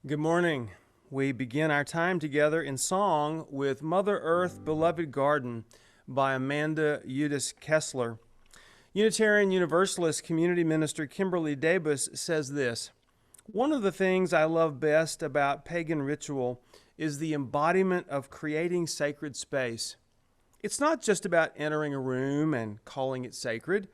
Good morning. We begin our time together in song with Mother Earth, Beloved Garden by Amanda Eudis Kessler. Unitarian Universalist community minister Kimberly Dabus says this: "One of the things I love best about pagan ritual is the embodiment of creating sacred space. It's not just about entering a room and calling it sacred.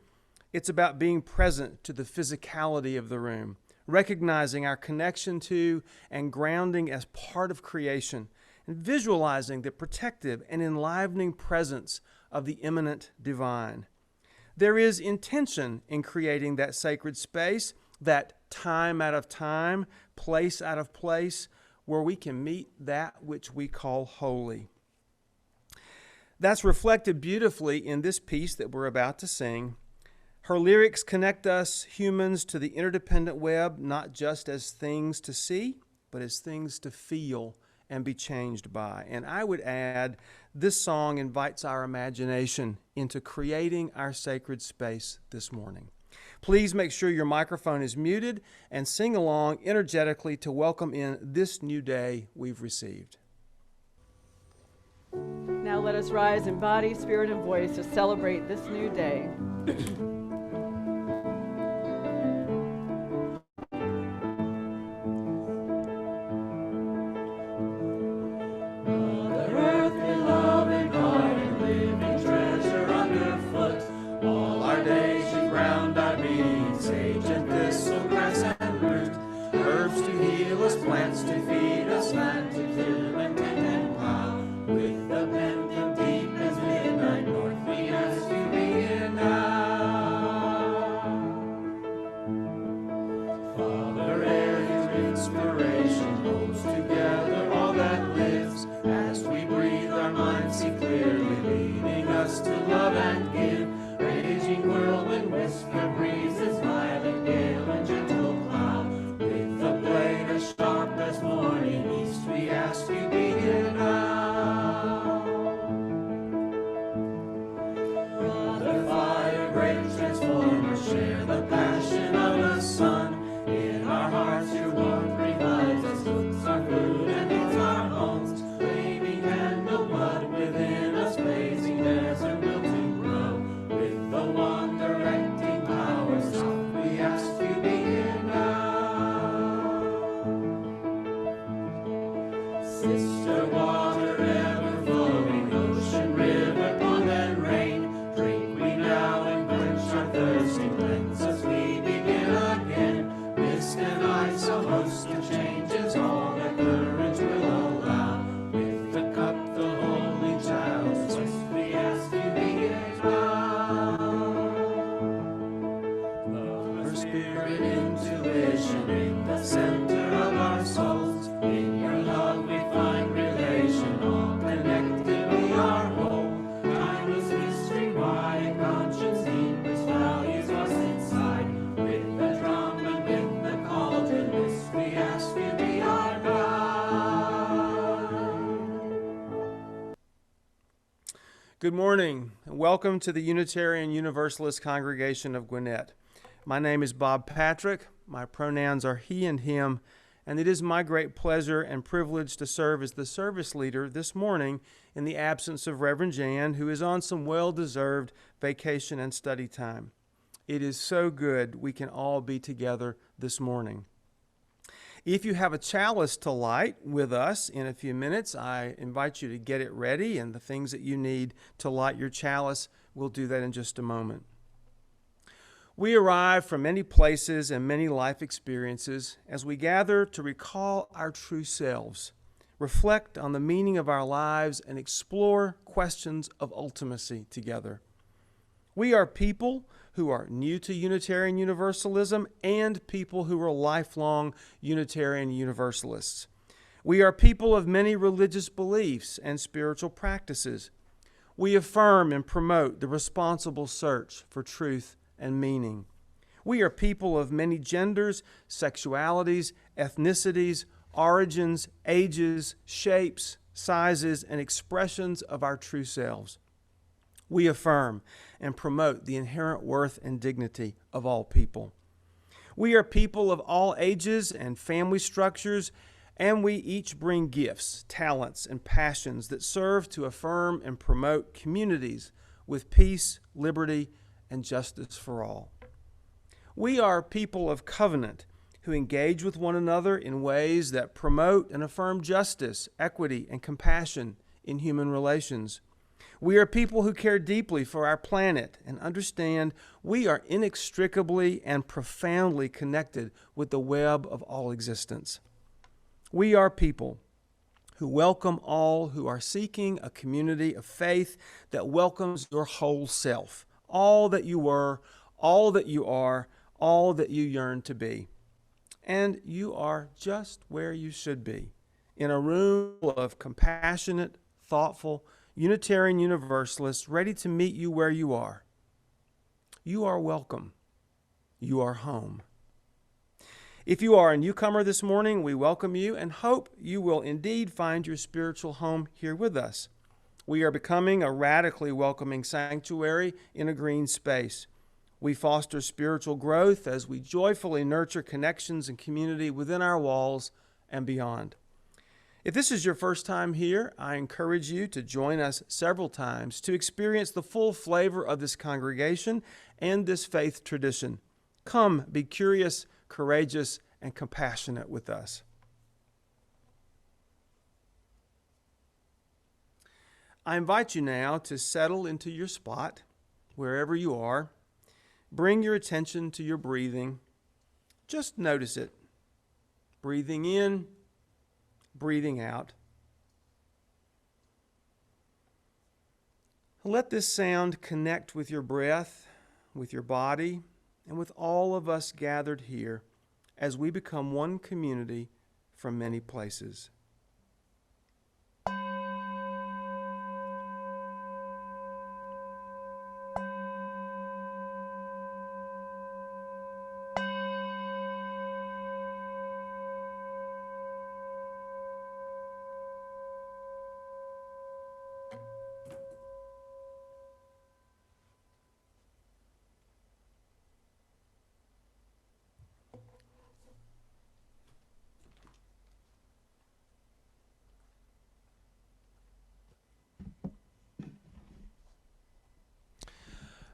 It's about being present to the physicality of the room, recognizing our connection to and grounding as part of creation, and visualizing the protective and enlivening presence of the immanent divine. There is intention in creating that sacred space, that time out of time, place out of place, where we can meet that which we call holy." That's reflected beautifully in this piece that we're about to sing. Her lyrics connect us humans to the interdependent web, not just as things to see, but as things to feel and be changed by. And I would add, this song invites our imagination into creating our sacred space this morning. Please make sure your microphone is muted and sing along energetically to welcome in this new day we've received. Now let us rise in body, spirit, and voice to celebrate this new day. Plants to feed us, land to till and tend and plow. With the Pennant deep as midnight north, we ask you be here now. Father, air, your inspiration holds together all that lives. As we breathe, our minds see clearly, leading us to love and give. Raging whirlwind, whisper breezes, violent gale and gentle cloud. With the blade as sharp as morning east, we ask you be here now. Brother fire, great transformer, share the passion of the sun. In our hearts your warmth revives us, cooks our food and heats our homes. Flaming candle blood within us, blazing desert will to grow. With the one directing power, soft we ask you be here now. Sister water ever flowing, ocean, river, pond and rain. Drink we now and quench our thirsty, cleanse us we begin again. Mist and ice, a host of changes, all that courage will allow. With the cup, the holy child's quest, we ask you be here now. Love our spirit, intuition, in the center of our souls. In your love we find relation, all connected we are whole. Timeless mystery, why conscience deepest values us inside. With the drum and with the cauldron, this we ask you be our guide. Good morning, and welcome to the Unitarian Universalist congregation of Gwinnett. My name is Bob Patrick. My pronouns are he and him, and it is my great pleasure and privilege to serve as the service leader this morning in the absence of Reverend Jan, who is on some well-deserved vacation and study time. It is so good we can all be together this morning. If you have a chalice to light with us in a few minutes, I invite you to get it ready, and the things that you need to light your chalice, we'll do that in just a moment. We arrive from many places and many life experiences as we gather to recall our true selves, reflect on the meaning of our lives, and explore questions of ultimacy together. We are people who are new to Unitarian Universalism and people who are lifelong Unitarian Universalists. We are people of many religious beliefs and spiritual practices. We affirm and promote the responsible search for truth and meaning. We are people of many genders, sexualities, ethnicities, origins, ages, shapes, sizes, and expressions of our true selves. We affirm and promote the inherent worth and dignity of all people. We are people of all ages and family structures, And we each bring gifts, talents, and passions that serve to affirm and promote communities with peace, liberty, and justice for all. We are people of covenant who engage with one another in ways that promote and affirm justice, equity, and compassion in human relations. We are people who care deeply for our planet and understand we are inextricably and profoundly connected with the web of all existence. We are people who welcome all who are seeking a community of faith that welcomes your whole self, all that you were, all that you are, all that you yearn to be. And you are just where you should be, in a room of compassionate, thoughtful, Unitarian Universalists ready to meet you where you are. You are welcome. You are home. If you are a newcomer this morning, we welcome you and hope you will indeed find your spiritual home here with us. We are becoming a radically welcoming sanctuary in a green space. We foster spiritual growth as we joyfully nurture connections and community within our walls and beyond. If this is your first time here, I encourage you to join us several times to experience the full flavor of this congregation and this faith tradition. Come, be curious, courageous, and compassionate with us. I invite you now to settle into your spot, wherever you are. Bring your attention to your breathing. Just notice it. Breathing in, breathing out. Let this sound connect with your breath, with your body, and with all of us gathered here as we become one community from many places.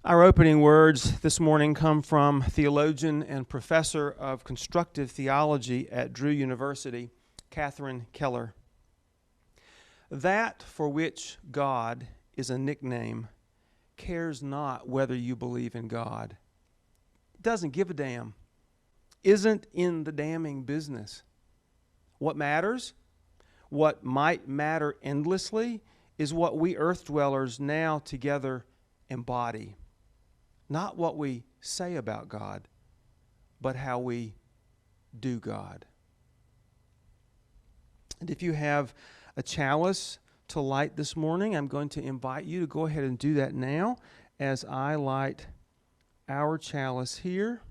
Our opening words this morning come from theologian and professor of constructive theology at Drew University, Catherine Keller. That for which God is a nickname cares not whether you believe in God. Doesn't give a damn. Isn't in the damning business. What matters, what might matter endlessly, is what we earth dwellers now together embody. Not what we say about God, but how we do God. And if you have a chalice to light this morning, I'm going to invite you to go ahead and do that now as I light our chalice here.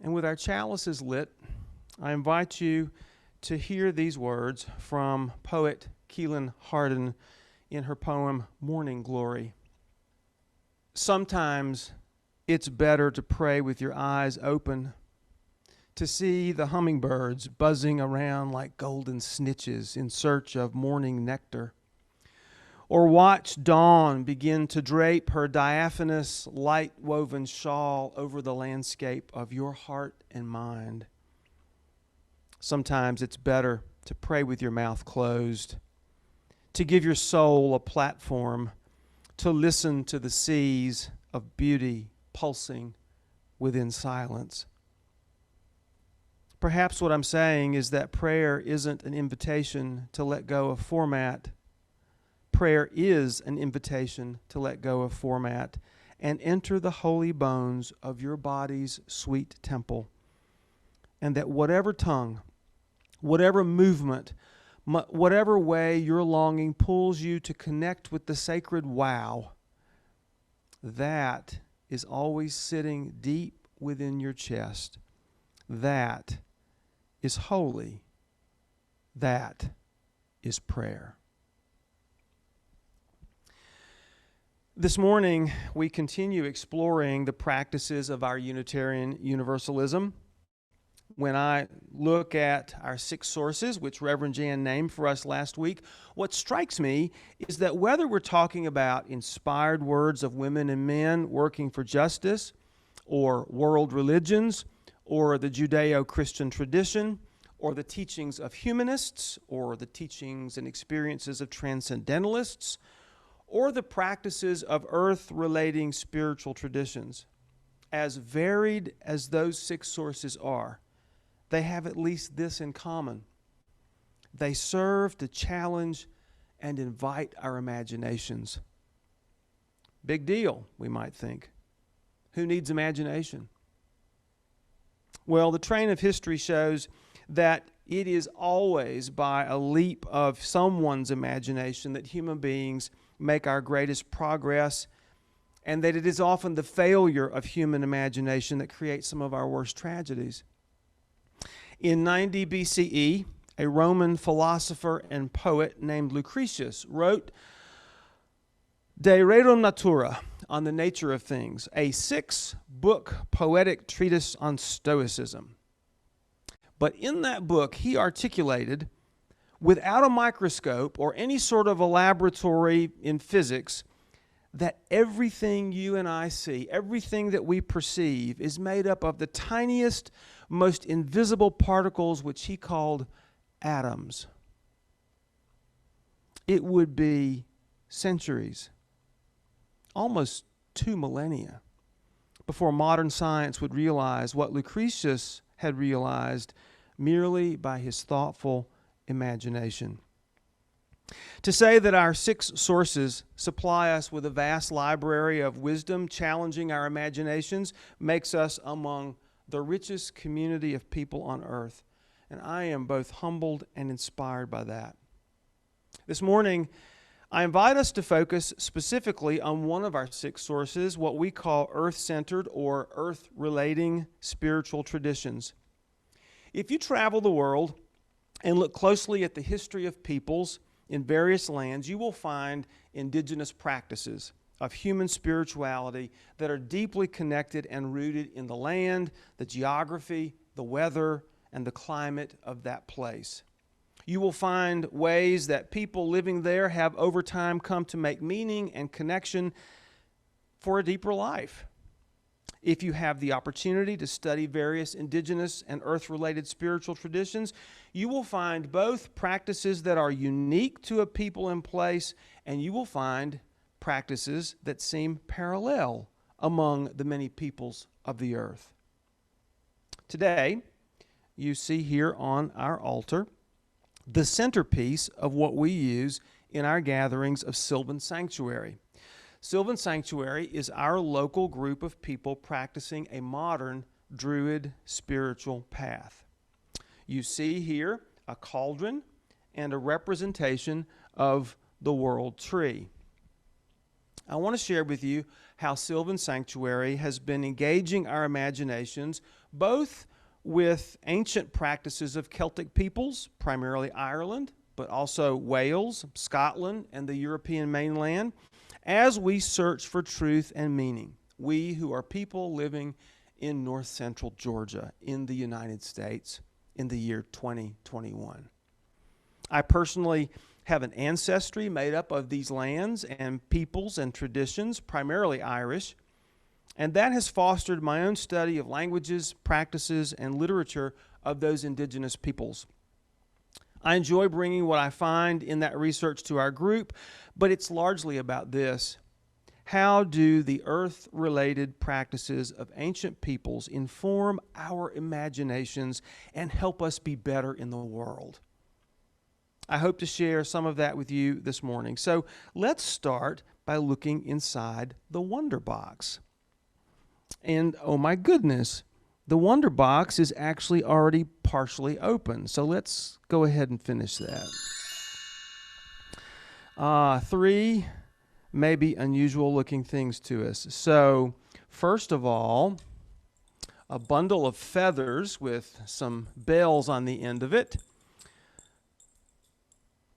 And with our chalices lit, I invite you to hear these words from poet Keelan Hardin in her poem, Morning Glory. Sometimes it's better to pray with your eyes open, to see the hummingbirds buzzing around like golden snitches in search of morning nectar, or watch dawn begin to drape her diaphanous, light-woven shawl over the landscape of your heart and mind. Sometimes it's better to pray with your mouth closed, to give your soul a platform, to listen to the seas of beauty pulsing within silence. Perhaps what I'm saying is that prayer isn't an invitation to let go of format. Prayer is an invitation to let go of format and enter the holy bones of your body's sweet temple. And that whatever tongue, whatever movement, whatever way your longing pulls you to connect with the sacred wow, that is always sitting deep within your chest. That is holy. That is prayer. This morning, we continue exploring the practices of our Unitarian Universalism. When I look at our 6 sources, which Reverend Jan named for us last week, what strikes me is that whether we're talking about inspired words of women and men working for justice, or world religions, or the Judeo-Christian tradition, or the teachings of humanists, or the teachings and experiences of transcendentalists, or the practices of earth-relating spiritual traditions, as varied as those 6 sources are, they have at least this in common. They serve to challenge and invite our imaginations. Big deal, we might think. Who needs imagination? Well, the train of history shows that it is always by a leap of someone's imagination that human beings make our greatest progress, and that it is often the failure of human imagination that creates some of our worst tragedies. In 90 BCE, a Roman philosopher and poet named Lucretius wrote De Rerum Natura, on the nature of things, a 6-book poetic treatise on Stoicism. But in that book, he articulated, without a microscope or any sort of a laboratory in physics, that everything you and I see, everything that we perceive, is made up of the tiniest, most invisible particles, which he called atoms. It would be centuries, almost 2 millennia, before modern science would realize what Lucretius had realized merely by his thoughtful imagination. To say that our 6 sources supply us with a vast library of wisdom challenging our imaginations makes us among the richest community of people on earth. And I am both humbled and inspired by that. This morning, I invite us to focus specifically on one of our 6 sources, what we call earth-centered or earth-relating spiritual traditions. If you travel the world and look closely at the history of peoples in various lands, you will find indigenous practices of human spirituality that are deeply connected and rooted in the land, the geography, the weather, and the climate of that place. You will find ways that people living there have over time come to make meaning and connection for a deeper life. If you have the opportunity to study various indigenous and earth-related spiritual traditions, you will find both practices that are unique to a people and place, and you will find practices that seem parallel among the many peoples of the earth. Today, you see here on our altar the centerpiece of what we use in our gatherings of Sylvan Sanctuary. Sylvan Sanctuary is our local group of people practicing a modern Druid spiritual path. You see here a cauldron and a representation of the world tree. I want to share with you how Sylvan Sanctuary has been engaging our imaginations both with ancient practices of Celtic peoples, primarily Ireland, but also Wales, Scotland, and the European mainland, as we search for truth and meaning, we who are people living in north central Georgia in the United States in the year 2021. I personally have an ancestry made up of these lands and peoples and traditions, primarily Irish, and that has fostered my own study of languages, practices, and literature of those indigenous peoples. I enjoy bringing what I find in that research to our group, but it's largely about this. How do the earth-related practices of ancient peoples inform our imaginations and help us be better in the world? I hope to share some of that with you this morning. So let's start by looking inside the Wonder Box. And oh my goodness, the Wonder Box is actually already partially open. So let's go ahead and finish that. 3 maybe unusual looking things to us. So first of all, a bundle of feathers with some bells on the end of it.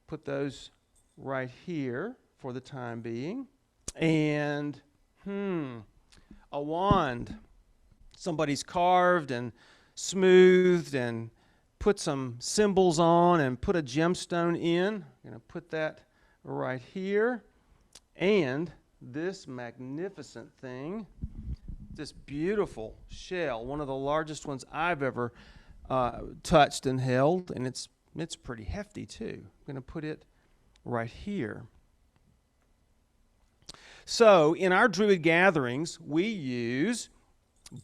Put those right here for the time being. and a wand. Somebody's carved and smoothed and put some symbols on and put a gemstone in. I'm going to put that right here. And this magnificent thing, this beautiful shell, one of the largest ones I've ever touched and held, and it's pretty hefty too. I'm going to put it right here. So in our Druid gatherings, we use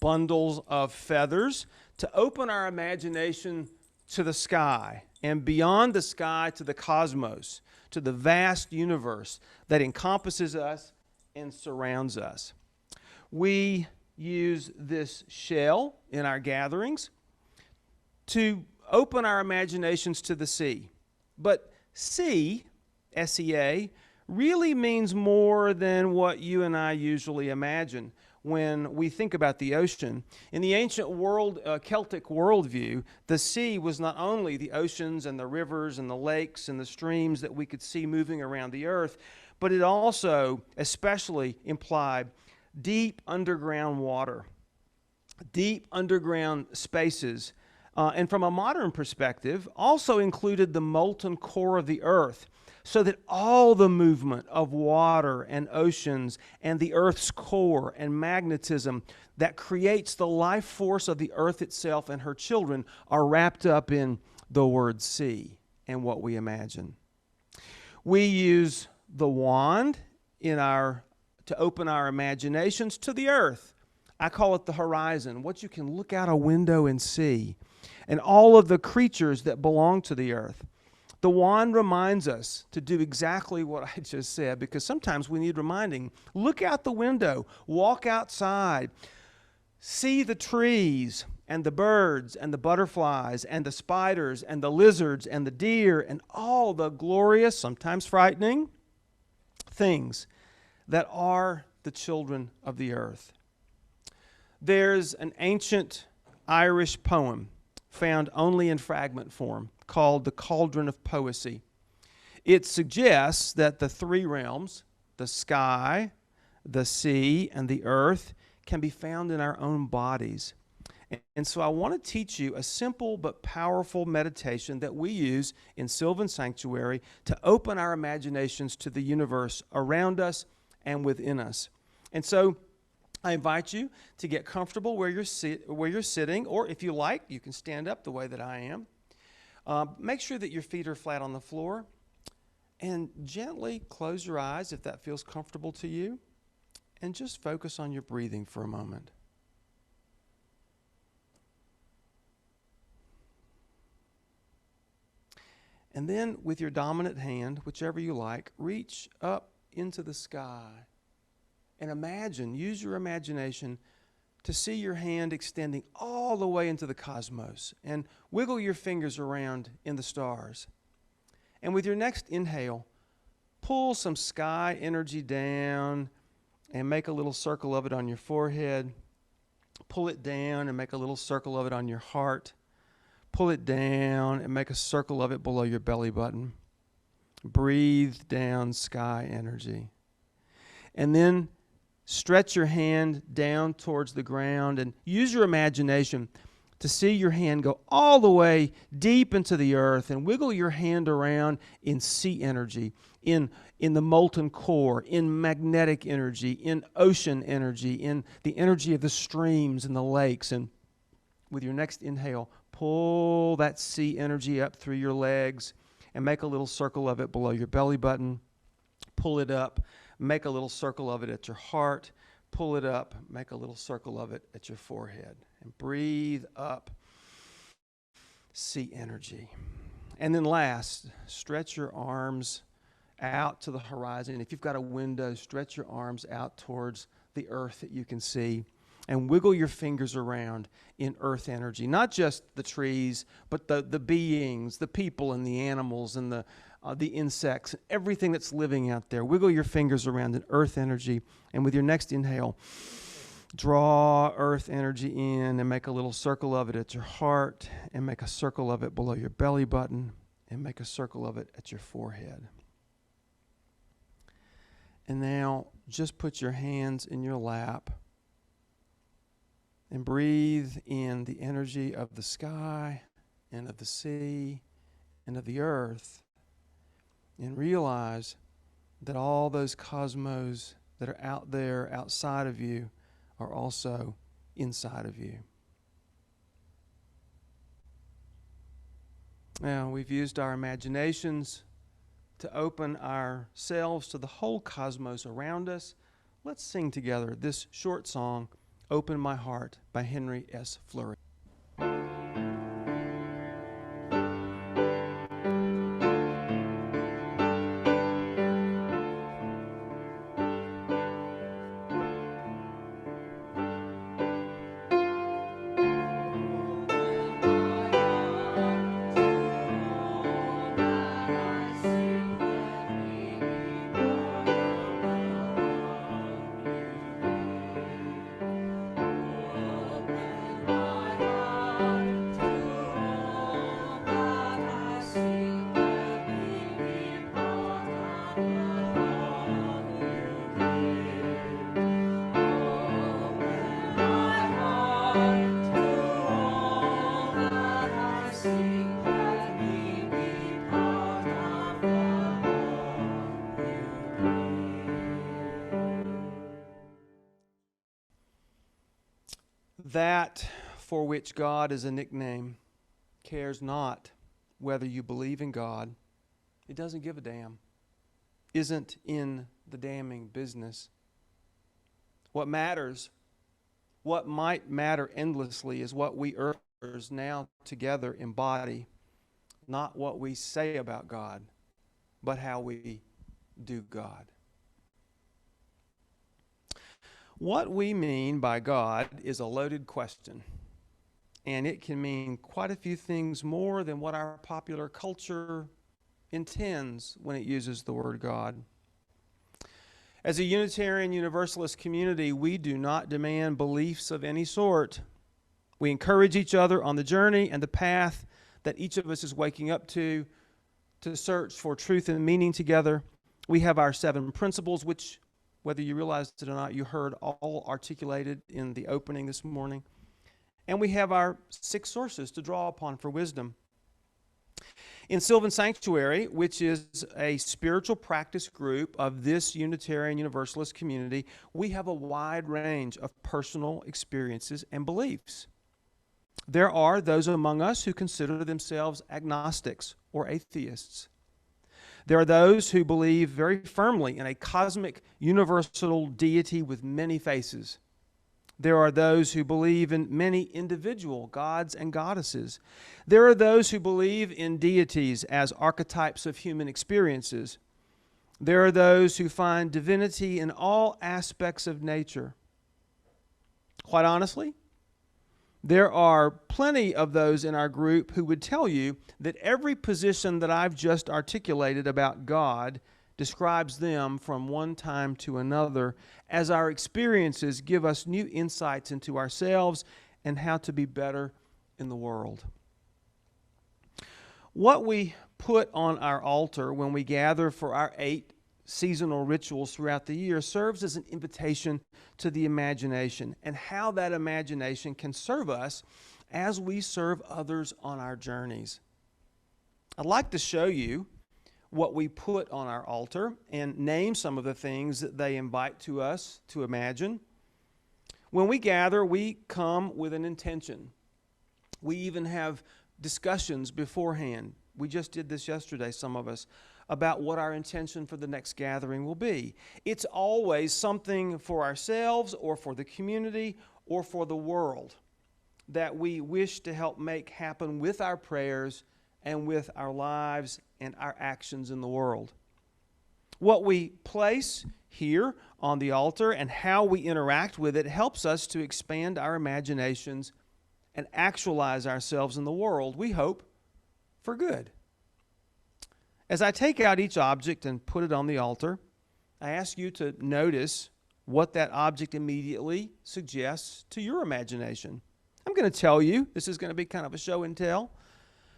bundles of feathers to open our imagination to the sky, and beyond the sky to the cosmos, to the vast universe that encompasses us and surrounds us. We use this shell in our gatherings to open our imaginations to the sea. But sea, S-E-A, really means more than what you and I usually imagine when we think about the ocean. In the ancient world, Celtic worldview, the sea was not only the oceans and the rivers and the lakes and the streams that we could see moving around the earth, but it also especially implied deep underground water, deep underground spaces, and from a modern perspective, also included the molten core of the earth, so that all the movement of water and oceans and the earth's core and magnetism that creates the life force of the earth itself and her children are wrapped up in the word sea and what we imagine. We use the wand to open our imaginations to the earth. I call it the horizon, what you can look out a window and see, and all of the creatures that belong to the earth. The wand reminds us to do exactly what I just said, because sometimes we need reminding. Look out the window, walk outside, see the trees and the birds and the butterflies and the spiders and the lizards and the deer and all the glorious, sometimes frightening, things that are the children of the earth. There's an ancient Irish poem found only in fragment form called the Cauldron of Poecy. It suggests that the three realms, the sky, the sea, and the earth, can be found in our own bodies. And so I want to teach you a simple but powerful meditation that we use in Sylvan Sanctuary to open our imaginations to the universe around us and within us. And so I invite you to get comfortable where you're sitting, or if you like, you can stand up the way that I am. Make sure that your feet are flat on the floor, and gently close your eyes if that feels comfortable to you, and just focus on your breathing for a moment. And then with your dominant hand, whichever you like, reach up into the sky and imagine, use your imagination to see your hand extending all the way into the cosmos, and wiggle your fingers around in the stars. And with your next inhale, pull some sky energy down and make a little circle of it on your forehead. Pull it down and make a little circle of it on your heart. Pull it down and make a circle of it below your belly button. Breathe down sky energy. And then stretch your hand down towards the ground and use your imagination to see your hand go all the way deep into the earth, and wiggle your hand around in sea energy, in the molten core, in magnetic energy, in ocean energy, in the energy of the streams and the lakes. And with your next inhale, pull that sea energy up through your legs and make a little circle of it below your belly button. Pull it up. Make a little circle of it at your heart. Pull it up. Make a little circle of it at your forehead. And breathe up sea energy. And then last, stretch your arms out to the horizon. If you've got a window, stretch your arms out towards the earth that you can see. And wiggle your fingers around in earth energy. Not just the trees, but the beings, the people and the animals and the insects, everything that's living out there. Wiggle your fingers around in earth energy. And with your next inhale, draw earth energy in and make a little circle of it at your heart, and make a circle of it below your belly button, and make a circle of it at your forehead. And now just put your hands in your lap and breathe in the energy of the sky and of the sea and of the earth, and realize that all those cosmos that are out there outside of you are also inside of you. Now, we've used our imaginations to open ourselves to the whole cosmos around us. Let's sing together this short song, Open My Heart, by Henry S. Fleury. That for which God is a nickname cares not whether you believe in God. It doesn't give a damn. Isn't in the damning business. What matters, what might matter endlessly, is what we earthers now together embody. Not what we say about God, but how we do God. What we mean by God is a loaded question, and it can mean quite a few things more than what our popular culture intends when it uses the word God. As a Unitarian Universalist community, we do not demand beliefs of any sort. We encourage each other on the journey and the path that each of us is waking up to search for truth and meaning together. We have our 7 principles, which, whether you realized it or not, you heard all articulated in the opening this morning. And we have our 6 sources to draw upon for wisdom. In Sylvan Sanctuary, which is a spiritual practice group of this Unitarian Universalist community, we have a wide range of personal experiences and beliefs. There are those among us who consider themselves agnostics or atheists. There are those who believe very firmly in a cosmic universal deity with many faces. There are those who believe in many individual gods and goddesses. There are those who believe in deities as archetypes of human experiences. There are those who find divinity in all aspects of nature. Quite honestly, there are plenty of those in our group who would tell you that every position that I've just articulated about God describes them from one time to another, as our experiences give us new insights into ourselves and how to be better in the world. What we put on our altar when we gather for our 8 seasonal rituals throughout the year serves as an invitation to the imagination and how that imagination can serve us as we serve others on our journeys. I'd like to show you what we put on our altar and name some of the things that they invite to us to imagine. When we gather, we come with an intention. We even have discussions beforehand. We just did this yesterday, some of us, about what our intention for the next gathering will be. It's always something for ourselves or for the community or for the world that we wish to help make happen with our prayers and with our lives and our actions in the world. What we place here on the altar and how we interact with it helps us to expand our imaginations and actualize ourselves in the world, we hope, for good. As I take out each object and put it on the altar, I ask you to notice what that object immediately suggests to your imagination. I'm going to tell you, this is going to be kind of a show and tell.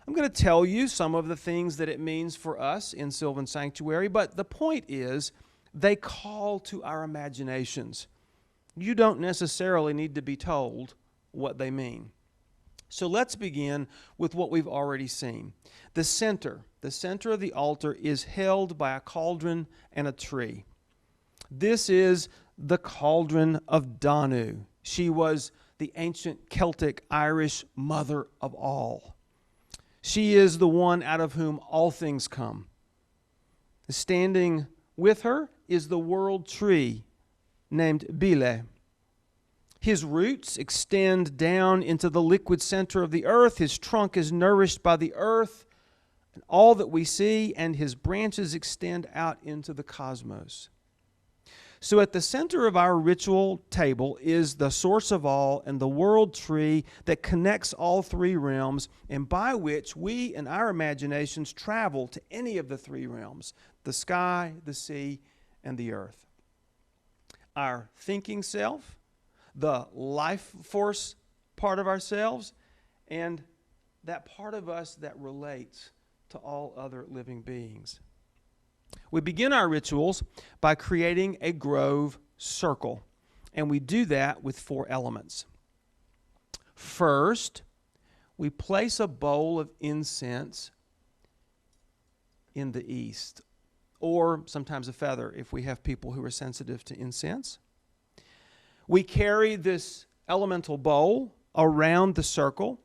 I'm going to tell you some of the things that it means for us in Sylvan Sanctuary, but the point is They call to our imaginations. You don't necessarily need to be told what they mean. So let's begin with what we've already seen. The center of the altar is held by a cauldron and a tree. This is the Cauldron of Danu. She was the ancient Celtic Irish mother of all. She is the one out of whom all things come. Standing with her is the world tree named Bile. His roots extend down into the liquid center of the earth. His trunk is nourished by the earth and all that we see, and his branches extend out into the cosmos. So at the center of our ritual table is the source of all and the world tree that connects all three realms, and by which we in our imaginations travel to any of the three realms: the sky, the sea, and the earth. Our thinking self, the life force part of ourselves, and that part of us that relates to all other living beings. We begin our rituals by creating a grove circle, and we do that with 4 elements. First, we place a bowl of incense in the east, or sometimes a feather if we have people who are sensitive to incense. We carry this elemental bowl around the circle,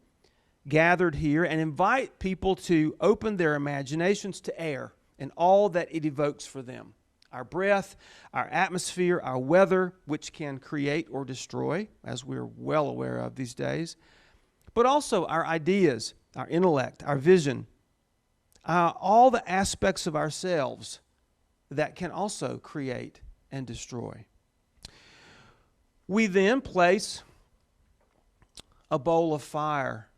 gathered here, and invite people to open their imaginations to air and all that it evokes for them. Our breath, our atmosphere, our weather, which can create or destroy, as we're well aware of these days, but also our ideas, our intellect, our vision, all the aspects of ourselves that can also create and destroy. We then place a bowl of fire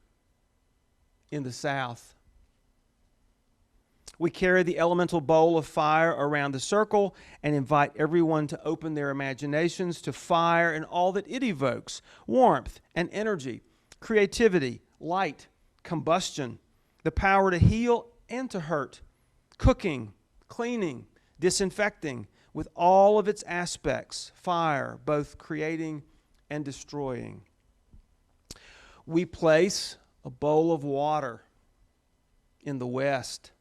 in the south. We carry the elemental bowl of fire around the circle and invite everyone to open their imaginations to fire and all that it evokes: warmth and energy, creativity, light, combustion, the power to heal and to hurt, cooking, cleaning, disinfecting, with all of its aspects, fire, both creating and destroying. We place a bowl of water in the west.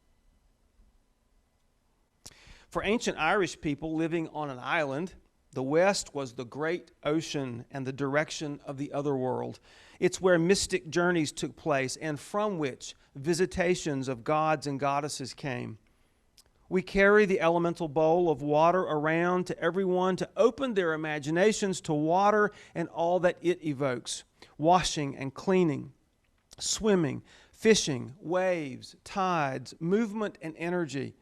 For ancient Irish people living on an island, the west was the great ocean and the direction of the other world. It's where mystic journeys took place and from which visitations of gods and goddesses came. We carry the elemental bowl of water around to everyone to open their imaginations to water and all that it evokes: washing and cleaning, swimming, fishing, waves, tides, movement and energy,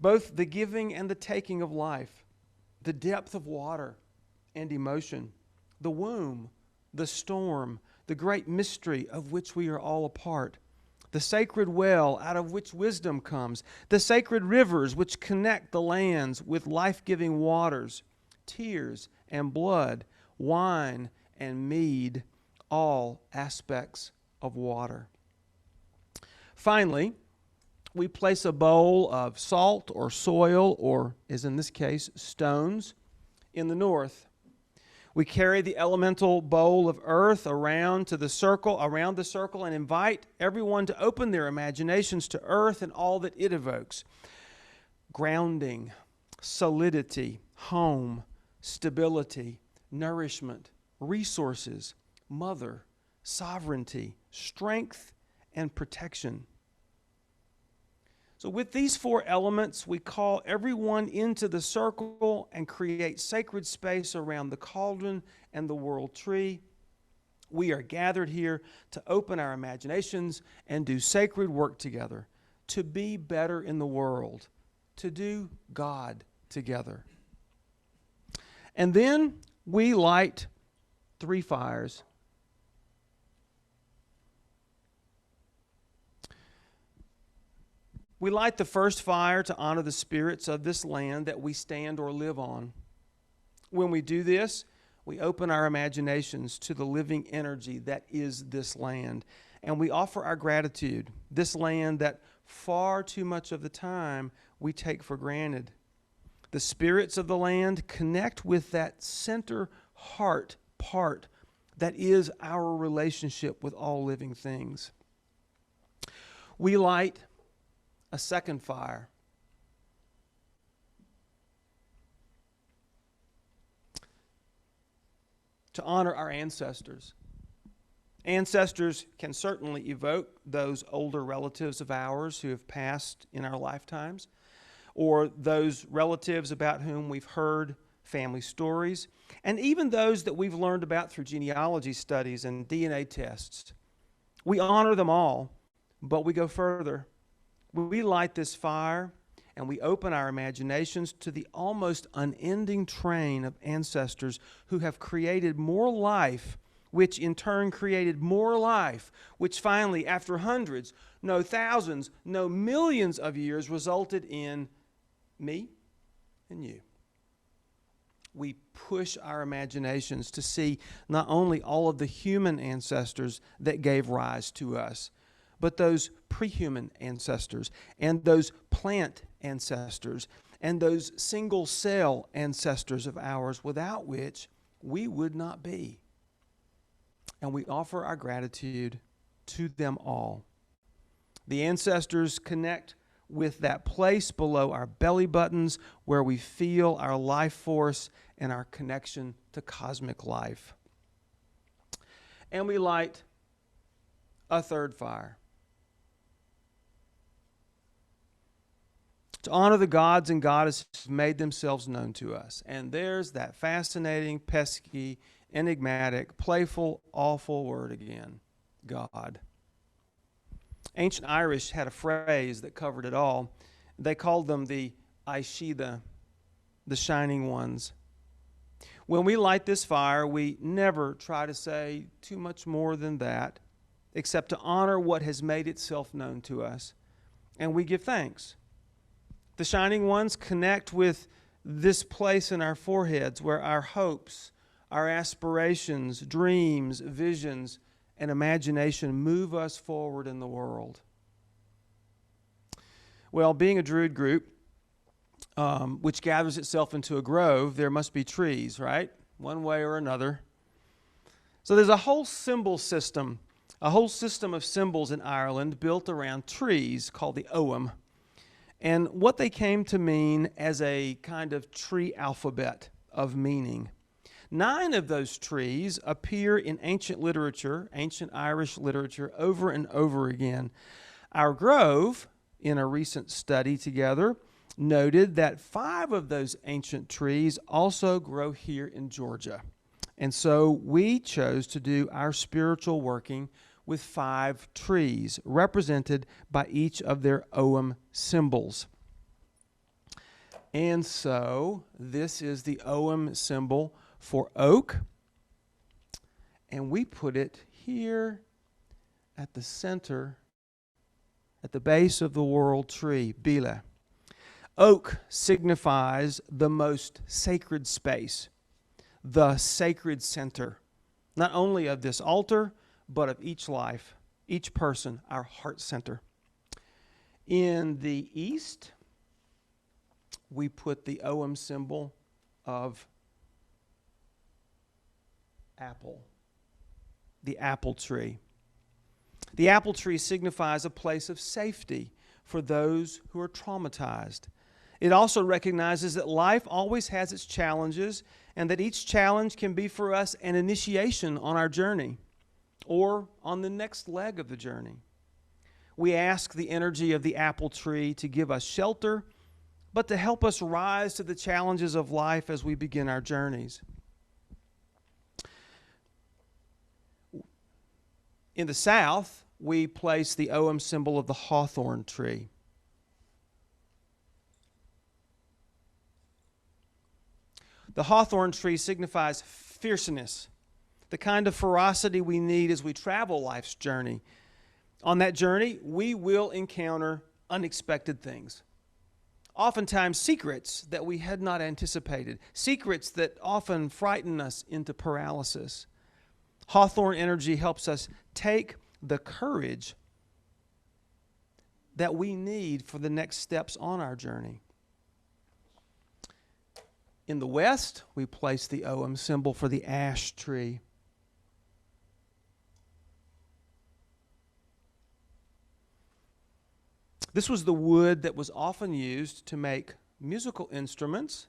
both the giving and the taking of life, the depth of water and emotion, the womb, the storm, the great mystery of which we are all a part, the sacred well out of which wisdom comes, the sacred rivers which connect the lands with life-giving waters, tears and blood, wine and mead, all aspects of water. Finally, we place a bowl of salt or soil, or as in this case, stones, in the north. We carry the elemental bowl of earth around the circle, and invite everyone to open their imaginations to earth and all that it evokes: grounding, solidity, home, stability, nourishment, resources, mother, sovereignty, strength, and protection. So with these 4 elements, we call everyone into the circle and create sacred space around the cauldron and the world tree. We are gathered here to open our imaginations and do sacred work together, to be better in the world, to do God together. And then we light 3 fires. We light the first fire to honor the spirits of this land that we stand or live on. When we do this, we open our imaginations to the living energy that is this land, and we offer our gratitude, this land that far too much of the time we take for granted. The spirits of the land connect with that center heart part that is our relationship with all living things. We light a second fire. To honor our ancestors. Ancestors can certainly evoke those older relatives of ours who have passed in our lifetimes, or those relatives about whom we've heard family stories, and even those that we've learned about through genealogy studies and DNA tests. We honor them all, but we go further. We light this fire and we open our imaginations to the almost unending train of ancestors who have created more life, which in turn created more life, which finally, after hundreds, no thousands, no millions of years, resulted in me and you. We push our imaginations to see not only all of the human ancestors that gave rise to us, but those pre-human ancestors and those plant ancestors and those single-cell ancestors of ours without which we would not be. And we offer our gratitude to them all. The ancestors connect with that place below our belly buttons where we feel our life force and our connection to cosmic life. And we light a third fire. To honor the gods and goddesses who made themselves known to us. And there's that fascinating, pesky, enigmatic, playful, awful word again, God. Ancient Irish had a phrase that covered it all. They called them the Aishida, the shining ones. When we light this fire, we never try to say too much more than that, except to honor what has made itself known to us. And we give thanks. The shining ones connect with this place in our foreheads where our hopes, our aspirations, dreams, visions, and imagination move us forward in the world. Well, being a Druid group, which gathers itself into a grove, there must be trees, right? One way or another. So there's a whole symbol system, a whole system of symbols in Ireland built around trees called the Ogham. And what they came to mean as a kind of tree alphabet of meaning. 9 of those trees appear in ancient literature, ancient Irish literature, over and over again. Our grove, in a recent study together, noted that 5 of those ancient trees also grow here in Georgia. And so we chose to do our spiritual working with 5 trees, represented by each of their Ogham symbols. And so this is the Ogham symbol for oak, and we put it here at the center, at the base of the world tree, Bila. Oak signifies the most sacred space, the sacred center, not only of this altar, but of each life, each person, our heart center. In the east, we put the Ogham symbol of apple, the apple tree. The apple tree signifies a place of safety for those who are traumatized. It also recognizes that life always has its challenges and that each challenge can be for us an initiation on our journey or on the next leg of the journey. We ask the energy of the apple tree to give us shelter, but to help us rise to the challenges of life as we begin our journeys. In the south, we place the Ogham symbol of the Hawthorne Tree. The Hawthorne Tree signifies fierceness, the kind of ferocity we need as we travel life's journey. On that journey, we will encounter unexpected things. Oftentimes secrets that we had not anticipated, secrets that often frighten us into paralysis. Hawthorne energy helps us take the courage that we need for the next steps on our journey. In the west, we place the Ogham symbol for the ash tree. This was the wood that was often used to make musical instruments,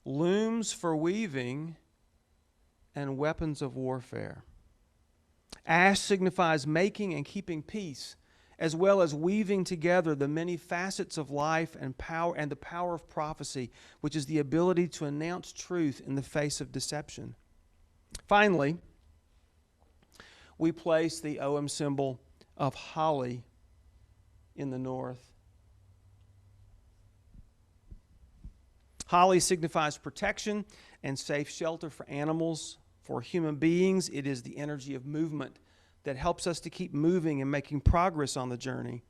looms for weaving, and weapons of warfare. Ash signifies making and keeping peace, as well as weaving together the many facets of life and power and the power of prophecy, which is the ability to announce truth in the face of deception. Finally, we place the Ogham symbol of holly in the north. Holly signifies protection and safe shelter for animals. For human beings, it is the energy of movement that helps us to keep moving and making progress on the journey.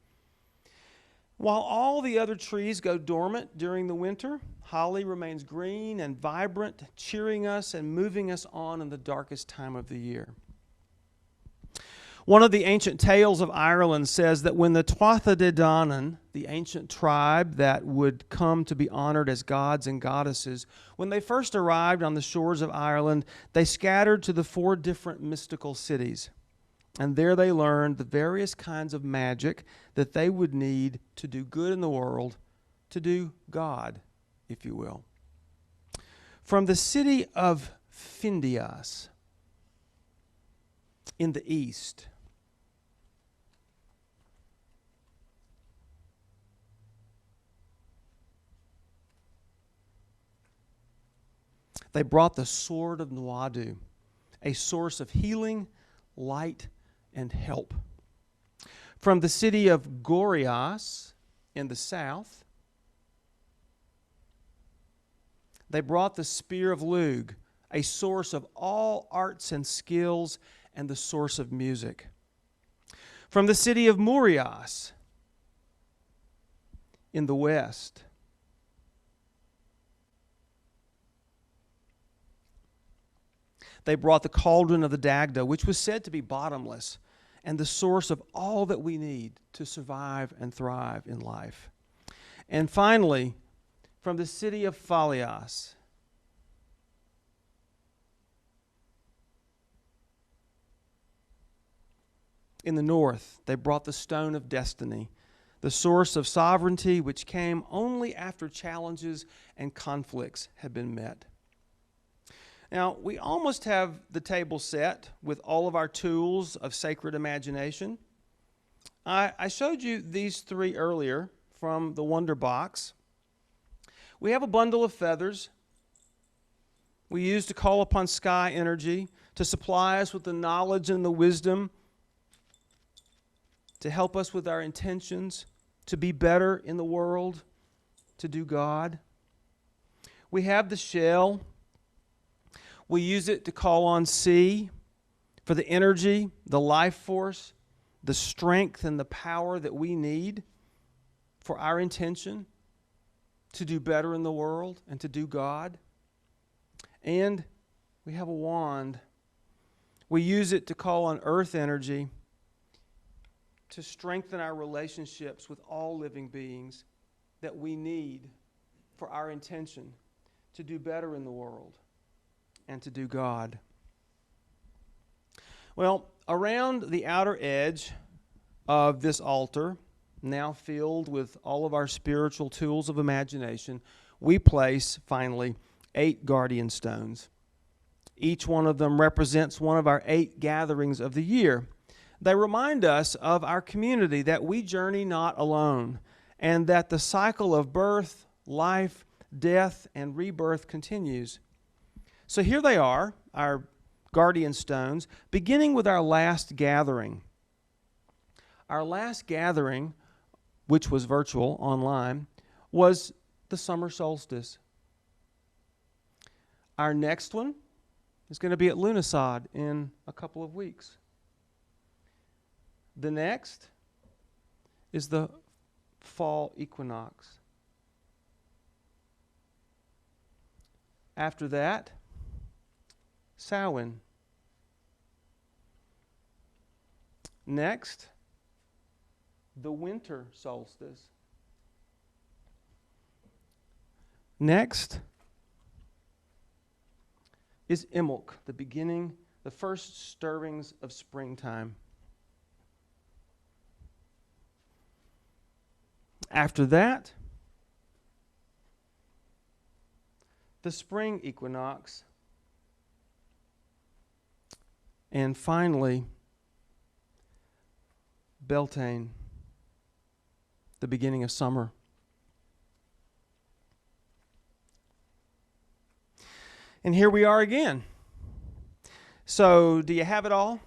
While all the other trees go dormant during the winter, holly remains green and vibrant, cheering us and moving us on in the darkest time of the year. One of the ancient tales of Ireland says that when the Tuatha De Danann, the ancient tribe that would come to be honored as gods and goddesses, when they first arrived on the shores of Ireland, they scattered to the 4 different mystical cities. And there they learned the various kinds of magic that they would need to do good in the world, to do God, if you will. From the city of Findias in the east, they brought the sword of Nuadu, a source of healing, light, and help. From the city of Gorias in the south, they brought the spear of Lug, a source of all arts and skills and the source of music. From the city of Murias in the west, they brought the cauldron of the Dagda, which was said to be bottomless and the source of all that we need to survive and thrive in life. And finally, from the city of Phalias, in the north, they brought the stone of destiny, the source of sovereignty which came only after challenges and conflicts had been met. Now, we almost have the table set with all of our tools of sacred imagination. I showed you these 3 earlier from the Wonder Box. We have a bundle of feathers we use to call upon sky energy to supply us with the knowledge and the wisdom to help us with our intentions, to be better in the world, to do God. We have the shell. We use it to call on sea for the energy, the life force, the strength and the power that we need for our intention to do better in the world and to do God. And we have a wand. We use it to call on earth energy to strengthen our relationships with all living beings that we need for our intention to do better in the world and to do God. Well, around the outer edge of this altar, now filled with all of our spiritual tools of imagination, we place, finally, 8 guardian stones. Each one of them represents one of our 8 gatherings of the year. They remind us of our community, that we journey not alone, and that the cycle of birth, life, death, and rebirth continues. So here they are, our guardian stones, beginning with our last gathering. Our last gathering, which was virtual, online, was the summer solstice. Our next one is going to be at Lunisod in a couple of weeks. The next is the fall equinox. After that, Samhain. Next, the winter solstice. Next, is Imulk, the beginning, the first stirrings of springtime. After that, the spring equinox. And finally, Beltane, the beginning of summer. And here we are again. So, do you have it all?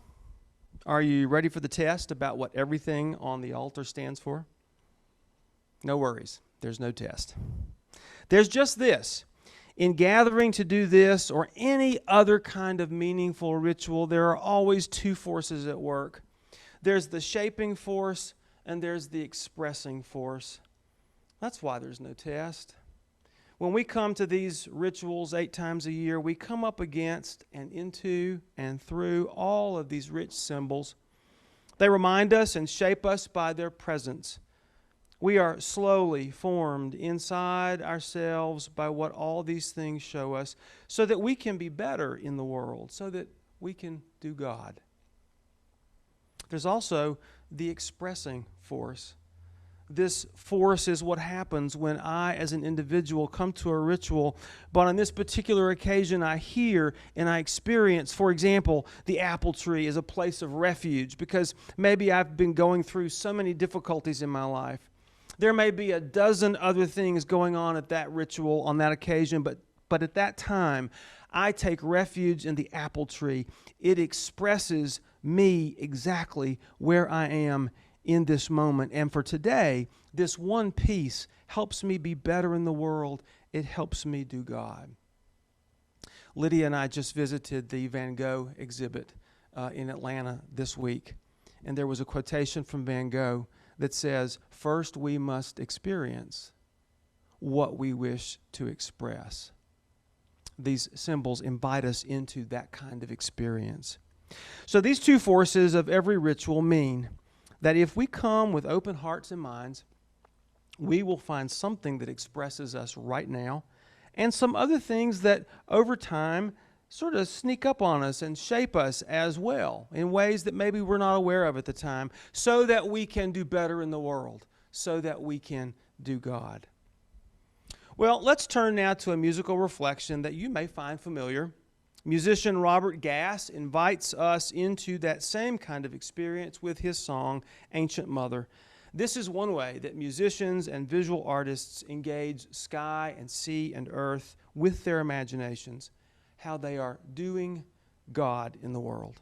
Are you ready for the test about what everything on the altar stands for? No worries. There's no test. There's just this. In gathering to do this or any other kind of meaningful ritual, there are always two forces at work. There's the shaping force and there's the expressing force. That's why there's no test. When we come to these rituals 8 times a year, we come up against and into and through all of these rich symbols. They remind us and shape us by their presence. We are slowly formed inside ourselves by what all these things show us so that we can be better in the world, so that we can do God. There's also the expressing force. This force is what happens when I, as an individual, come to a ritual, but on this particular occasion I hear and I experience, for example, the apple tree as a place of refuge because maybe I've been going through so many difficulties in my life. There may be a dozen other things going on at that ritual on that occasion, but at that time, I take refuge in the apple tree. It expresses me exactly where I am in this moment. And for today, this one piece helps me be better in the world. It helps me do God. Lydia and I just visited the Van Gogh exhibit in Atlanta this week. And there was a quotation from Van Gogh that says, "First we must experience what we wish to express." These symbols invite us into that kind of experience. So these two forces of every ritual mean that if we come with open hearts and minds, we will find something that expresses us right now and some other things that over time sort of sneak up on us and shape us as well in ways that maybe we're not aware of at the time, so that we can do better in the world, so that we can do God. Well, let's turn now to a musical reflection that you may find familiar. Musician Robert Gass invites us into that same kind of experience with his song, Ancient Mother. This is one way that musicians and visual artists engage sky and sea and earth with their imaginations, how they are doing God in the world.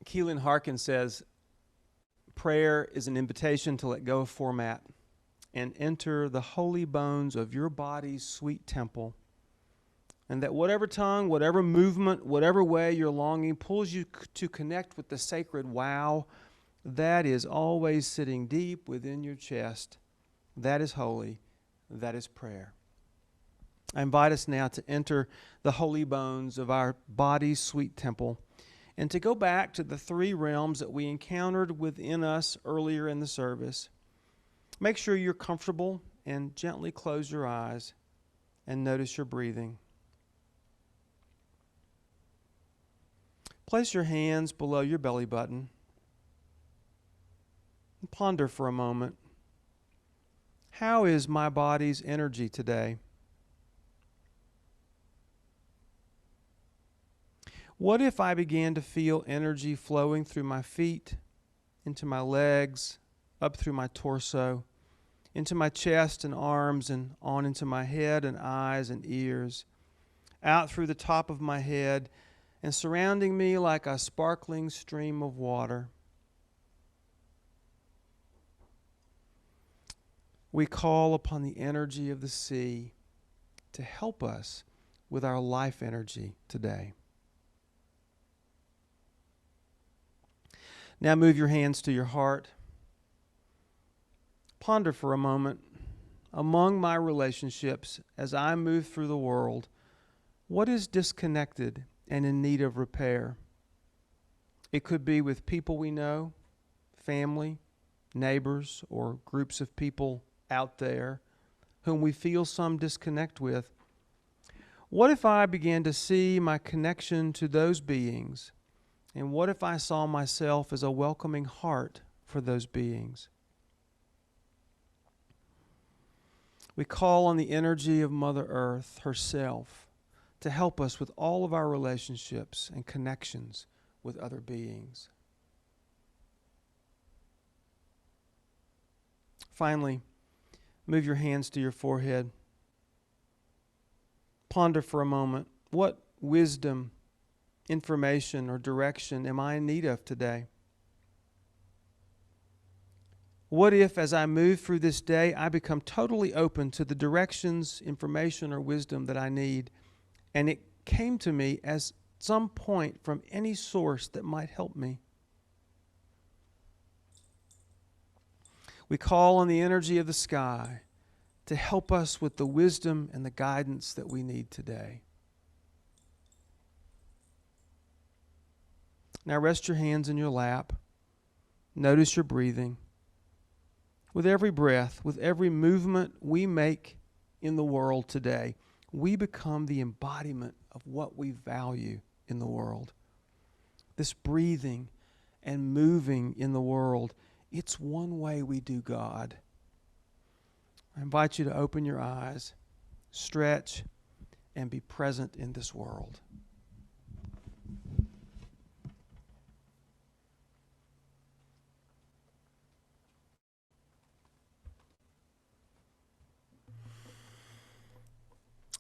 Keelan Harkin says, prayer is an invitation to let go of format and enter the holy bones of your body's sweet temple. And that whatever tongue, whatever movement, whatever way your longing pulls you to connect with the sacred wow, that is always sitting deep within your chest. That is holy. That is prayer. I invite us now to enter the holy bones of our body's sweet temple and to go back to the three realms that we encountered within us earlier in the service. Make sure you're comfortable and gently close your eyes and notice your breathing. Place your hands below your belly button and ponder for a moment. How is my body's energy today? What if I began to feel energy flowing through my feet, into my legs, up through my torso, into my chest and arms, and on into my head and eyes and ears, out through the top of my head, and surrounding me like a sparkling stream of water? We call upon the energy of the sea to help us with our life energy today. Now move your hands to your heart. Ponder for a moment. Among my relationships, as I move through the world, what is disconnected and in need of repair? It could be with people we know, family, neighbors, or groups of people out there whom we feel some disconnect with. What if I began to see my connection to those beings? And what if I saw myself as a welcoming heart for those beings? We call on the energy of Mother Earth herself to help us with all of our relationships and connections with other beings. Finally, move your hands to your forehead. Ponder for a moment. What wisdom, information, or direction am I in need of today? What if, as I move through this day, I become totally open to the directions, information, or wisdom that I need, and it came to me as some point from any source that might help me? We call on the energy of the sky to help us with the wisdom and the guidance that we need today. Now rest your hands in your lap. Notice your breathing. With every breath, with every movement we make in the world today, we become the embodiment of what we value in the world. This breathing and moving in the world, it's one way we do God. I invite you to open your eyes, stretch, and be present in this world.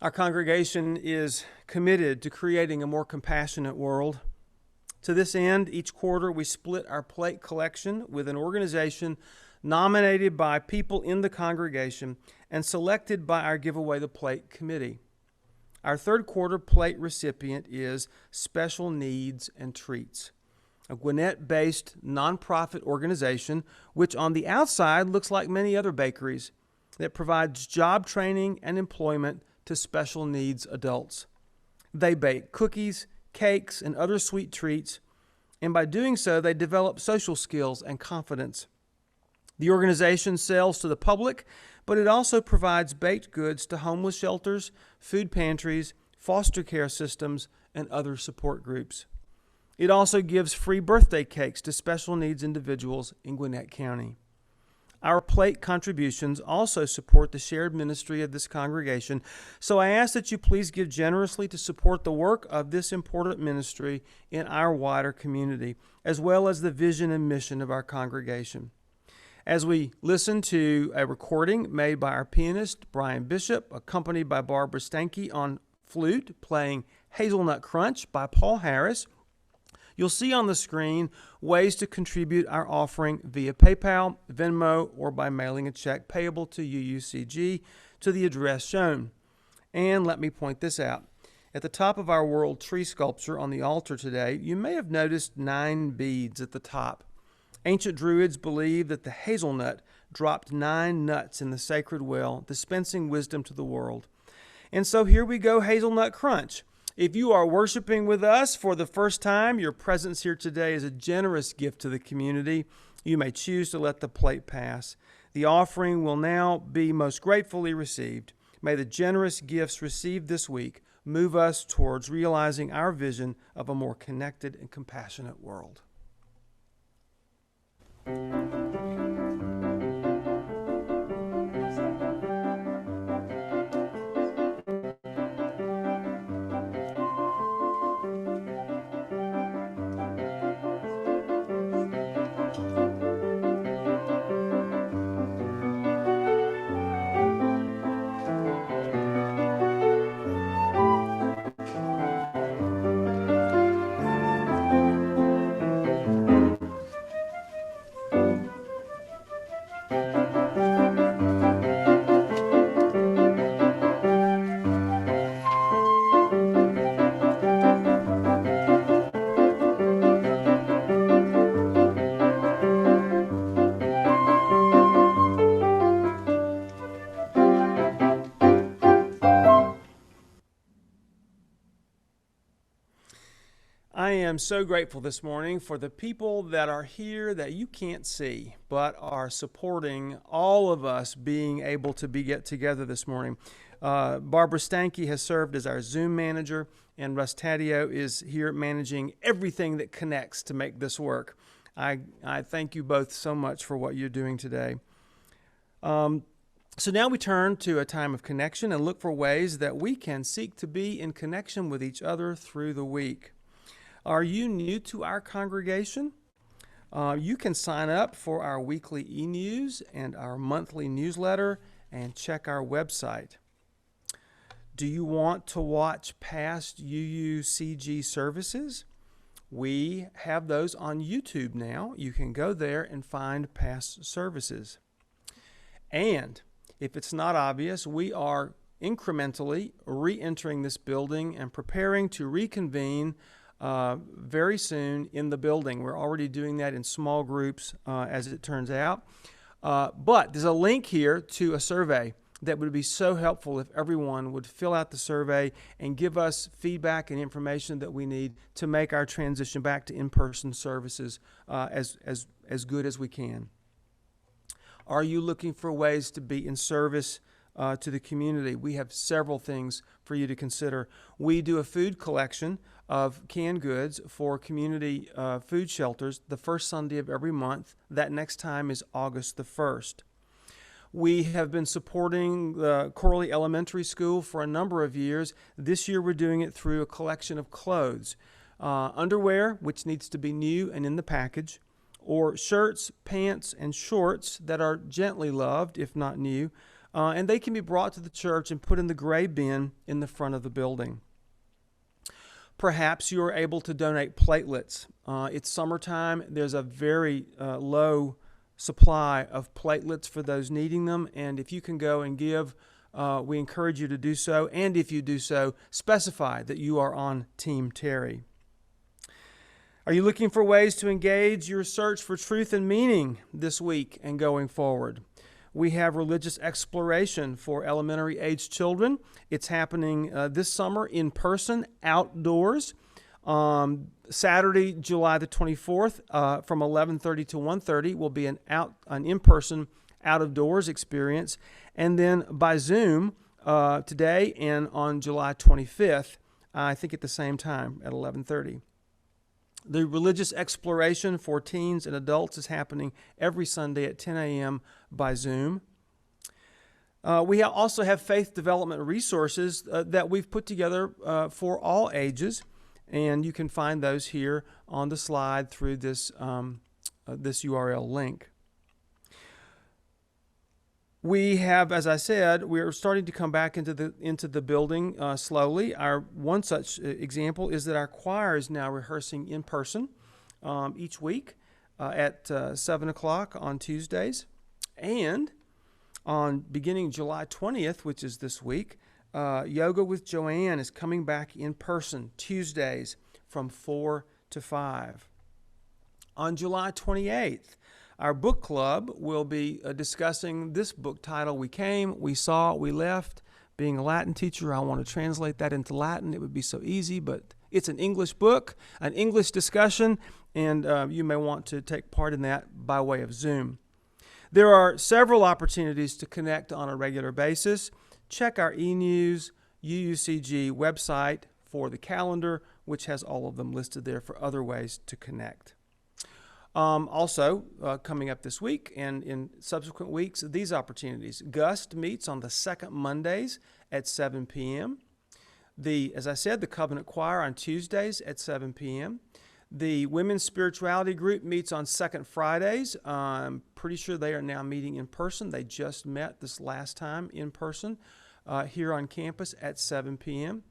Our congregation is committed to creating a more compassionate world. To this end, each quarter we split our plate collection with an organization nominated by people in the congregation and selected by our Give Away the Plate committee. Our third quarter plate recipient is Special Needs and Treats. a Gwinnett-based nonprofit organization which on the outside looks like many other bakeries that provides job training and employment to special needs adults. They bake cookies, cakes, and other sweet treats, and by doing so, they develop social skills and confidence. The organization sells to the public, but it also provides baked goods to homeless shelters, food pantries, foster care systems, and other support groups. It also gives free birthday cakes to special needs individuals in Gwinnett County. Our plate contributions also support the shared ministry of this congregation, so I ask that you please give generously to support the work of this important ministry in our wider community, as well as the vision and mission of our congregation. As we listen to a recording made by our pianist, Brian Bishop, accompanied by Barbara Stanke on flute, playing Hazelnut Crunch by Paul Harris, you'll see on the screen ways to contribute our offering via PayPal, Venmo, or by mailing a check payable to UUCG to the address shown. And let me point this out. At the top of our world tree sculpture on the altar today, you may have noticed 9 beads at the top. Ancient Druids believed that the hazelnut dropped 9 nuts in the sacred well, dispensing wisdom to the world. And so here we go, Hazelnut Crunch. If you are worshiping with us for the first time, your presence here today is a generous gift to the community. You may choose to let the plate pass. The offering will now be most gratefully received. May the generous gifts received this week move us towards realizing our vision of a more connected and compassionate world. I am so grateful this morning for the people that are here that you can't see, but are supporting all of us being able to get together this morning. Barbara Stanke has served as our Zoom manager, and Russ Taddeo is here managing everything that connects to make this work. I thank you both so much for what you're doing today. So now we turn to a time of connection and look for ways that we can seek to be in connection with each other through the week. Are you new to our congregation? You can sign up for our weekly e-news and our monthly newsletter and check our website. Do you want to watch past UUCG services? We have those on YouTube now. You can go there and find past services. And if it's not obvious, we are incrementally re-entering this building and preparing to reconvene very soon in the building. We're already doing that in small groups, as it turns out. But there's a link here to a survey that would be so helpful if everyone would fill out the survey and give us feedback and information that we need to make our transition back to in-person services as good as we can. Are you looking for ways to be in service to the community? We have several things for you to consider. We do a food collection of canned goods for community food shelters the first Sunday of every month. That next time is August the 1st. We have been supporting the Corley Elementary School for a number of years. This year we're doing it through a collection of clothes, underwear, which needs to be new and in the package, or shirts, pants, and shorts that are gently loved, if not new, and they can be brought to the church and put in the gray bin in the front of the building. Perhaps you are able to donate platelets. It's summertime. There's a very low supply of platelets for those needing them, and if you can go and give, we encourage you to do so, and if you do so, specify that you are on Team Terry. Are you looking for ways to engage your search for truth and meaning this week and going forward? We have religious exploration for elementary age children. It's happening this summer in person, outdoors. Saturday, July the 24th, from 11:30 to 1:30 will be an in-person out-of-doors experience. And then by Zoom today and on July 25th, I think at the same time at 11:30. The religious exploration for teens and adults is happening every Sunday at 10 a.m. by Zoom. We also have faith development resources that we've put together for all ages, and you can find those here on the slide through this URL link. We have, as I said, we're starting to come back into the building slowly. Our one such example is that our choir is now rehearsing in person each week at 7 o'clock on Tuesdays. And on beginning July 20th, which is this week, Yoga with Joanne is coming back in person Tuesdays from 4 to 5. On July 28th, our book club will be discussing this book title, We Came, We Saw, We Left. Being a Latin teacher, I want to translate that into Latin. It would be so easy, but it's an English book, an English discussion, and you may want to take part in that by way of Zoom. There are several opportunities to connect on a regular basis. Check our e-news UUCG website for the calendar, which has all of them listed there for other ways to connect. Also, coming up this week and in subsequent weeks, these opportunities. GUST meets on the second Mondays at 7 p.m. As I said, the Covenant Choir on Tuesdays at 7 p.m. The Women's Spirituality Group meets on second Fridays. I'm pretty sure they are now meeting in person. They just met this last time in person here on campus at 7 p.m.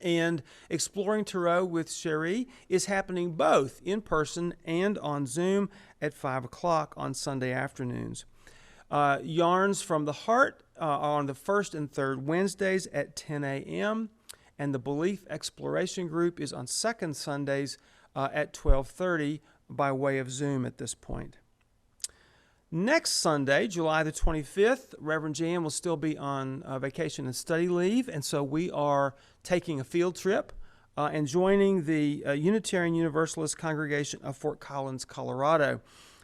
And Exploring Tarot with Cherie is happening both in person and on Zoom at 5 o'clock on Sunday afternoons. Yarns from the Heart are on the first and third Wednesdays at 10 a.m. And the Belief Exploration Group is on second Sundays at 12:30 by way of Zoom at this point. Next Sunday, July the 25th, Reverend Jan will still be on vacation and study leave, and so we are taking a field trip and joining the Unitarian Universalist congregation of Fort Collins, Colorado.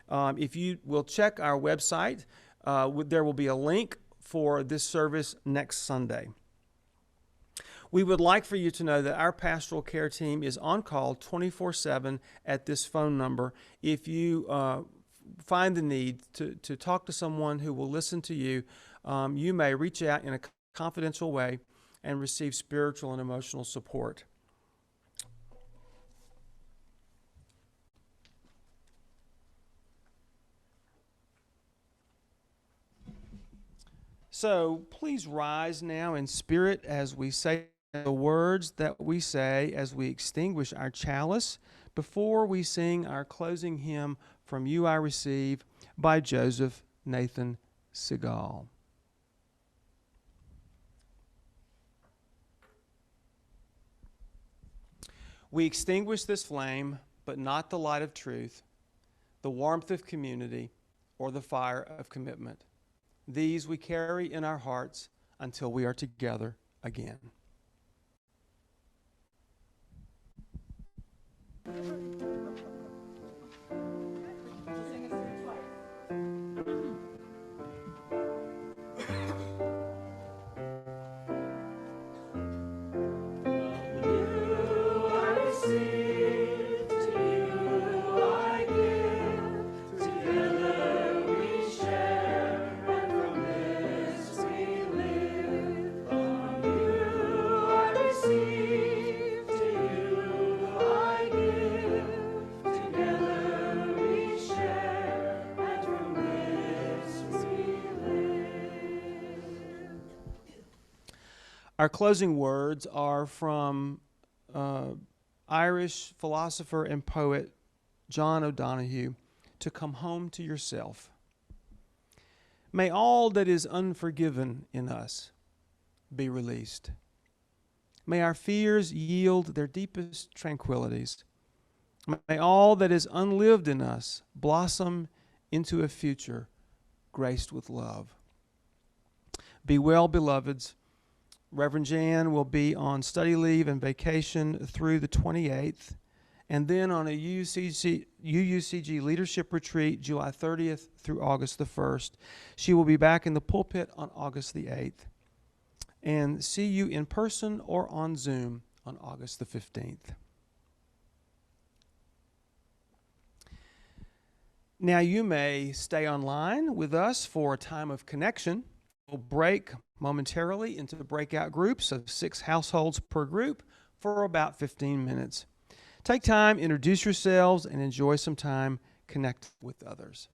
If you will check our website, there will be a link for this service next Sunday. We would like for you to know that our pastoral care team is on call 24/7 at this phone number. If you find the need to talk to someone who will listen to you, you may reach out in a confidential way and receive spiritual and emotional support. So please rise now in spirit as we say the words that we say as we extinguish our chalice before we sing our closing hymn, From You I Receive, by Joseph Nathan Segal. We extinguish this flame, but not the light of truth, the warmth of community, or the fire of commitment. These we carry in our hearts until we are together again. Our closing words are from Irish philosopher and poet John O'Donohue, to come home to yourself. May all that is unforgiven in us be released. May our fears yield their deepest tranquillities, May all that is unlived in us blossom into a future graced with love. Be well, beloveds. Reverend Jan will be on study leave and vacation through the 28th, and then on a UUCG leadership retreat July 30th through August the 1st. She will be back in the pulpit on August the 8th. And see you in person or on Zoom on August the 15th. Now you may stay online with us for a time of connection. We'll break momentarily into breakout groups of 6 households per group for about 15 minutes. Take time, introduce yourselves, and enjoy some time connecting with others.